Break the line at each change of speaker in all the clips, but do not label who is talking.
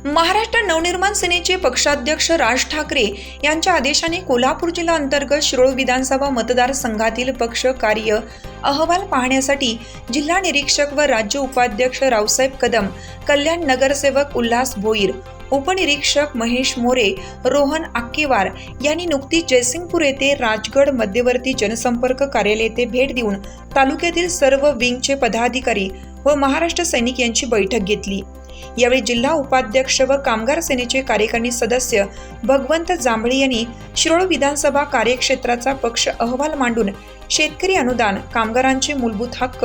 महाराष्ट्र नवनिर्माण सेनेचे पक्षाध्यक्ष राज ठाकरे यांच्या आदेशाने कोल्हापूर जिल्हा अंतर्गत शिरोळ विधानसभा मतदारसंघातील पक्ष कार्य अहवाल पाहण्यासाठी जिल्हा निरीक्षक व राज्य उपाध्यक्ष रावसाहेब कदम, कल्याण नगरसेवक उल्हास भोईर, उपनिरीक्षक महेश मोरे, रोहन आक्केवार यांनी नुकतीच जयसिंगपूर येथे राजगड मध्यवर्ती जनसंपर्क कार्यालय येथे भेट देऊन तालुक्यातील सर्व विंगचे पदाधिकारी व महाराष्ट्र सैनिक यांची बैठक घेतली। यावेळी जिल्हा उपाध्यक्ष व कामगार सेनेचे कार्यकारिणी सदस्य भगवंत जांभळे यांनी शिरोळ विधानसभा कार्यक्षेत्राचा पक्ष अहवाल मांडून शेतकरी अनुदान, कामगारांचे मूलभूत हक्क,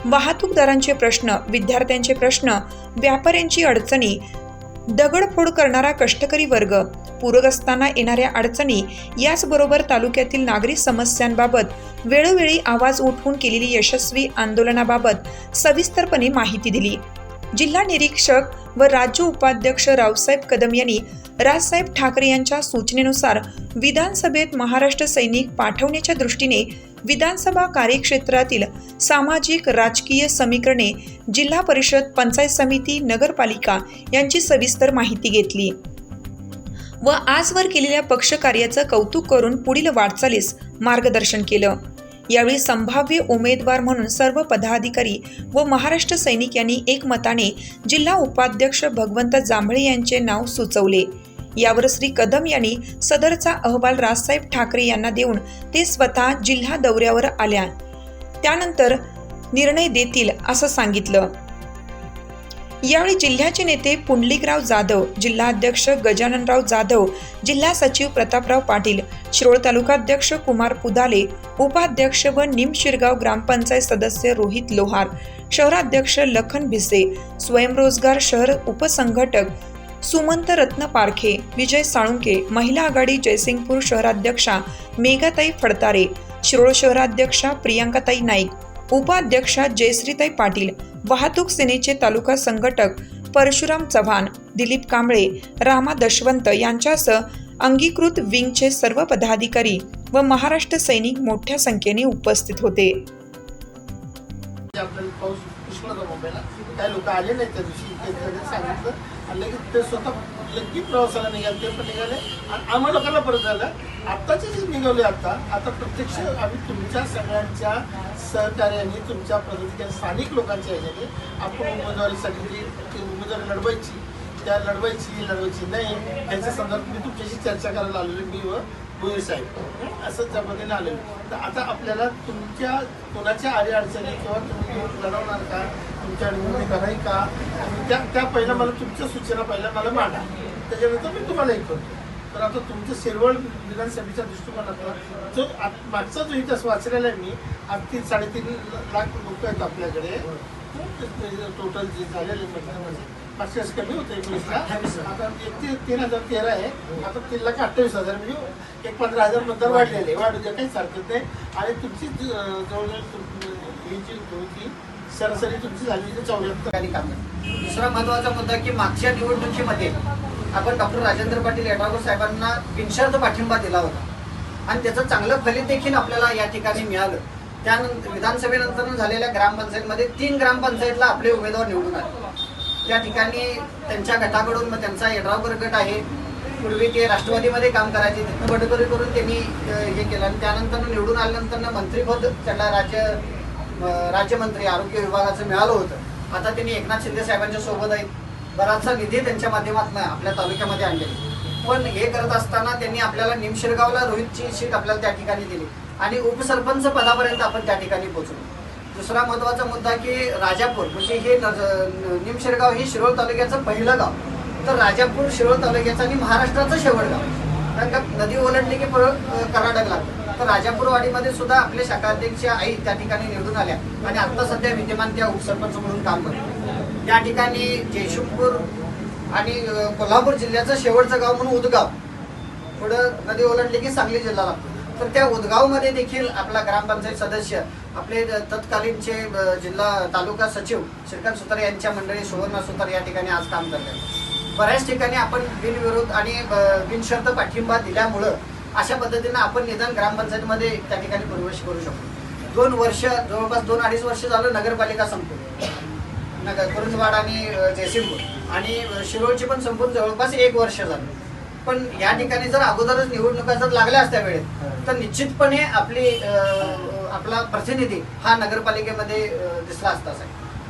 वाहतूकदारांचे प्रश्न, विद्यार्थ्यांचे प्रश्न, व्यापाऱ्यांची अडचणी, दगडफोड करणारा कष्टकरी वर्ग, पूरग्रस्तांना येणाऱ्या अडचणी, याचबरोबर तालुक्यातील नागरी समस्यांबाबत वेळोवेळी आवाज उठवून केलेली यशस्वी आंदोलनाबाबत सविस्तरपणे माहिती दिली। जिल्हा निरीक्षक व राज्य उपाध्यक्ष रावसाहेब कदम यांनी राजसाहेब ठाकरे यांच्या सूचनेनुसार विधानसभेत महाराष्ट्र सैनिक पाठवण्याच्या दृष्टीने विधानसभा कार्यक्षेत्रातील सामाजिक राजकीय समीकरणे, जिल्हा परिषद, पंचायत समिती, नगरपालिका यांची सविस्तर माहिती घेतली व आजवर केलेल्या पक्ष कार्याचं कौतुक करून पुढील वाटचालीस मार्गदर्शन केलं। यावेळी संभाव्य उमेदवार म्हणून सर्व पदाधिकारी व महाराष्ट्र सैनिक यांनी एकमताने जिल्हा उपाध्यक्ष भगवंत जांभळे यांचे नाव सुचवले। यावर श्री कदम यांनी सदरचा अहवाल राजसाहेब ठाकरे यांना देऊन ते स्वतः जिल्हा दौऱ्यावर आल्या त्यानंतर निर्णय देतील असं सांगितलं। यावेळी जिल्ह्याचे नेते पुंडलिकराव जाधव, जिल्हाध्यक्ष गजाननराव जाधव, जिल्हा सचिव प्रतापराव पाटील, शिरोळ तालुकाध्यक्ष कुमार पुदाले, उपाध्यक्ष व निमशिरगाव ग्रामपंचायत सदस्य रोहित लोहार, शहराध्यक्ष लखन भिसे, स्वयंरोजगार शहर उपसंघटक सुमंत रत्न पारखे, विजय साळुंके, महिला आघाडी जयसिंगपूर शहराध्यक्षा मेघाताई फडतारे, शिरोळ शहराध्यक्षा प्रियांकाताई नाईक, उपाध्यक्षा जयश्रीताई पाटील, वाहतूक सेनेचे तालुका संघटक परशुराम चव्हाण, दिलीप कांबळे, रामा दशवंत यांच्यासह अंगीकृत विंगचे सर्व पदाधिकारी व महाराष्ट्र सैनिक मोठ्या संख्येने उपस्थित होते।
लोक आले नाही त्या दिवशी सांगितलं आणि लगेच ते स्वतः लगेच प्रवासाला निघाले, ते पण निघाले आणि आम्हा लोकांना परत झालं। आत्ताचे जे निघाले आता प्रत्यक्ष आम्ही तुमच्या सगळ्यांच्या सहकार्याने, तुमच्या पद्धतीच्या स्थानिक लोकांच्या ह्याच्याने आपण उमेदवारीसाठी उमेदवारी लढवायची नाही याच्या संदर्भात मी तुमच्याशी चर्चा करायला आलेलो, मी व भोईर साहेब असं त्या पद्धतीने आलेलो। तर आता आपल्याला तुमच्या कोणाच्या अडचणी किंवा तुम्ही लढवणार का, तुमच्या निवडणुका नाही का, त्या पहिल्या मला तुमच्या सूचना पहिल्या मला मांडा, त्याच्यानंतर मी तुम्हाला हे करतो। तर आता तुमच्या शिरवळ विधानसभेच्या दृष्टिकोनातून जो मागचा जो इतिहास वाचलेला आहे मी, आज 3-3.5 लाख लोक आहेत आपल्याकडे टोटल जे झालेले मतदान 500 कमी होते 19ला, आता 3,013 आहे, आता 3,28,000 म्हणजे 15,000 मतदार वाढलेले, वाढू द्या काही हरकत नाही। आणि तुमची जवळजवळ ही जी होती सरासरी तुमची झाली 74 काम।
दुसरा महत्त्वाचा मुद्दा की मागच्या निवडणुकीमध्ये आपण डॉक्टर राजेंद्र पाटील यड्रावकर साहेबांना बिनशर्त पाठिंबा दिला होता आणि त्याचं चांगलं फलित देखील आपल्याला या ठिकाणी मिळालं। त्यानंतर विधानसभेनंतर झालेल्या ग्रामपंचायतमध्ये 3 ग्रामपंचायतला आपले उमेदवार निवडून आले। त्या ठिकाणी त्यांच्या गटाकडून त्यांचा यड्रावकर गट आहे, पूर्वी ते राष्ट्रवादीमध्ये काम करायचे, तिथं बडकरी करून त्यांनी हे केलं आणि त्यानंतर निवडून आल्यानंतर मंत्रीपद त्यांना राज्यमंत्री आरोग्य विभागाचं मिळालं होतं। आता त्यांनी एकनाथ शिंदे साहेबांच्या सोबत आहेत, बराचसा निधी त्यांच्या माध्यमातून आपल्या तालुक्यामध्ये आणलेली, पण हे करत असताना त्यांनी आपल्याला निमशिरगावला रोहितची सीट आपल्याला त्या ठिकाणी दिली आणि उपसरपंच पदापर्यंत आपण त्या ठिकाणी पोहोचलो। दुसरा महत्त्वाचा मुद्दा की राजापूर म्हणजे हे निमशिरगाव हे शिरोळ तालुक्याचं पहिलं गाव, तर राजापूर शिरोळ तालुक्याचं आणि महाराष्ट्राचं शेवट गाव, कारण का नदी ओलांडली की कर्नाटक लागतं। तर राजापूरवाडीमध्ये सुद्धा आपले शाखाध्यक्ष आई त्या ठिकाणी निवडून आल्या आणि आता सध्या विद्यमान त्या उपसरपंच म्हणून काम करतात। त्या ठिकाणी जयसिंगपूर आणि कोल्हापूर जिल्ह्याचं शेवटचं गाव म्हणून उदगाव, पुढं नदी ओलांडली की सांगली जिल्हा लागतो, तर त्या उदगावमध्ये देखील आपला ग्रामपंचायत सदस्य आपले तत्कालीनचे जिल्हा तालुका सचिव श्रीकांत सुतार यांच्या मंडळी सुवर्णा सुतार या ठिकाणी आज काम करतात. बऱ्याच ठिकाणी आपण बिनविरोध आणि बिनशर्त पाठिंबा दिल्यामुळं अशा पद्धतीनं आपण निदान ग्रामपंचायतीमध्ये त्या ठिकाणी प्रवेश करू शकतो. 2 वर्ष जवळपास 2-2.5 वर्ष झालं नगरपालिका संपली, कुरुंदवाड आणि जयसिंगपूर आणि शिरोळची पण संपून जवळपास 1 वर्ष झालं. पण या ठिकाणी जर अगोदरच निवडणुका जर लागल्या असत्या वेळेत तर निश्चितपणे आपला प्रतिनिधी हा नगरपालिकेमध्ये दिसला असता.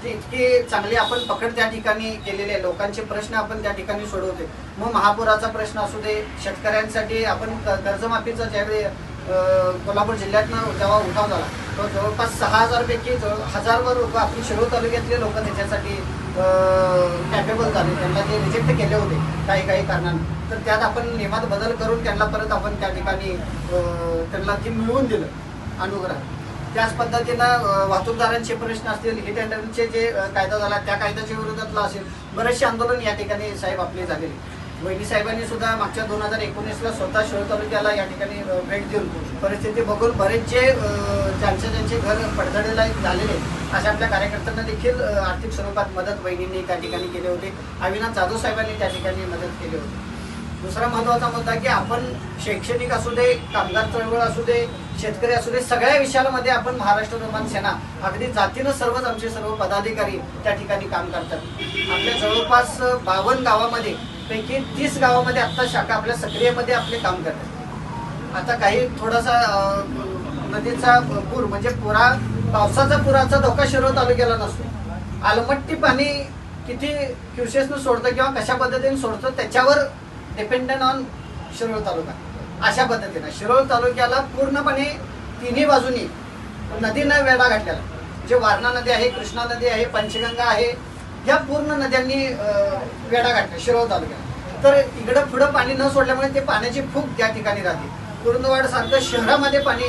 जी इतकी चांगली आपण पकड त्या ठिकाणी केलेली आहे, लोकांचे प्रश्न आपण त्या ठिकाणी सोडवते. मग महापुराचा प्रश्न असू दे, शेतकऱ्यांसाठी आपण कर्जमाफीचा ज्यावेळी कोल्हापूर जिल्ह्यातनं जेव्हा उठाव झाला तो जवळपास 6,000 पैकी 1,000वर लोक आपली शिरोळ तालुक्यातले लोक त्याच्यासाठी कॅपेबल झाले. त्यांना जे रिजेक्ट केले होते काही कारणांनी, तर त्यात आपण नियमात बदल करून त्यांना परत आपण त्या ठिकाणी त्यांना ती मिळवून दिलं अनुग्रह. त्याच पद्धतीनं वाहतूकदारांचे प्रश्न असतील, हिट अँड रनचे जे कायदा झाला त्या कायद्याच्या विरोधातला असेल, बरेचसे आंदोलन या ठिकाणी साहेब आपले झालेले. वहिनी साहेबांनी सुद्धा मागच्या 2019ला स्वतः शिरोळ तालुक्याला या ठिकाणी भेट देऊन परिस्थिती बघून बरेचसे ज्यांचे घर पडझडलेला झालेले अशा आपल्या कार्यकर्त्यांना देखील आर्थिक स्वरूपात मदत वहिनींनी त्या ठिकाणी केली होती. अविनाश जाधव साहेबांनी त्या ठिकाणी मदत केली होती. दुसरा महत्त्वाचा मुद्दा की आपण शैक्षणिक असू दे, कामगार चळवळ असू दे, शेतकरी असू दे, सगळ्या विषयामध्ये आपण महाराष्ट्र निर्माण सेना अगदी जातीनं सर्वच आमचे सर्व पदाधिकारी त्या ठिकाणी काम करतात. आपल्या जवळपास 52 गावामध्ये पैकी 30 गावामध्ये आत्ता शाखा आपल्या सक्रियमध्ये आपले काम करतात. आता काही थोडासा नदीचा पूर म्हणजे पावसाचा पुराचा धोका शिरोळ तालुक्याला नसतो. आलमट्टी पाणी किती क्युसेसनं सोडतं किंवा कशा पद्धतीने सोडतं त्याच्यावर डिपेंडंट ऑन शिरोळ तालुका. अशा पद्धतीनं शिरोळ तालुक्याला पूर्णपणे तिन्ही बाजूनी नदीनं वेढा घातलेला, जे वारणा नदी आहे, कृष्णा नदी आहे, पंचगंगा आहे, या पूर्ण नद्यांनी वेढा घातला शिरोळ तालुक्याला. तर इकडं पुढं पाणी न सोडल्यामुळे ते पाण्याची फूक त्या ठिकाणी राहते. कुरुंदवाड सारखं शहरामध्ये पाणी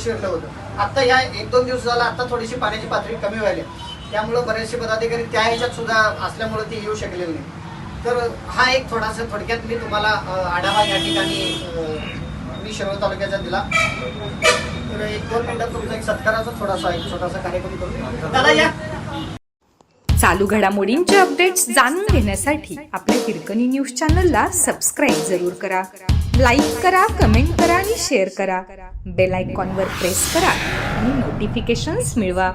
शिरलं होतं. आता या 1-2 दिवस झाला आता थोडीशी पाण्याची पातळी कमी व्हायली, त्यामुळं बरेचसे पदाधिकारी त्या ह्याच्यात सुद्धा असल्यामुळे ते येऊ शकलेले नाही. तर हा एक थोडासा थोडक्यात मी तुम्हाला आढावा या ठिकाणी मी शिरोळ तालुक्याचा दिला. तर 1-2 मिनिटात तुमचा एक सत्काराचा एक छोटासा कार्यक्रम करू. दादा या.
चालू घडामोडींचे अपडेट्स जाणून घेण्यासाठी आपल्या हिरकणी न्यूज चॅनलला सबस्क्राईब जरूर करा. लाईक करा, कमेंट करा आणि शेअर करा. बेल आयकॉनवर प्रेस करा आणि नोटिफिकेशन्स मिळवा.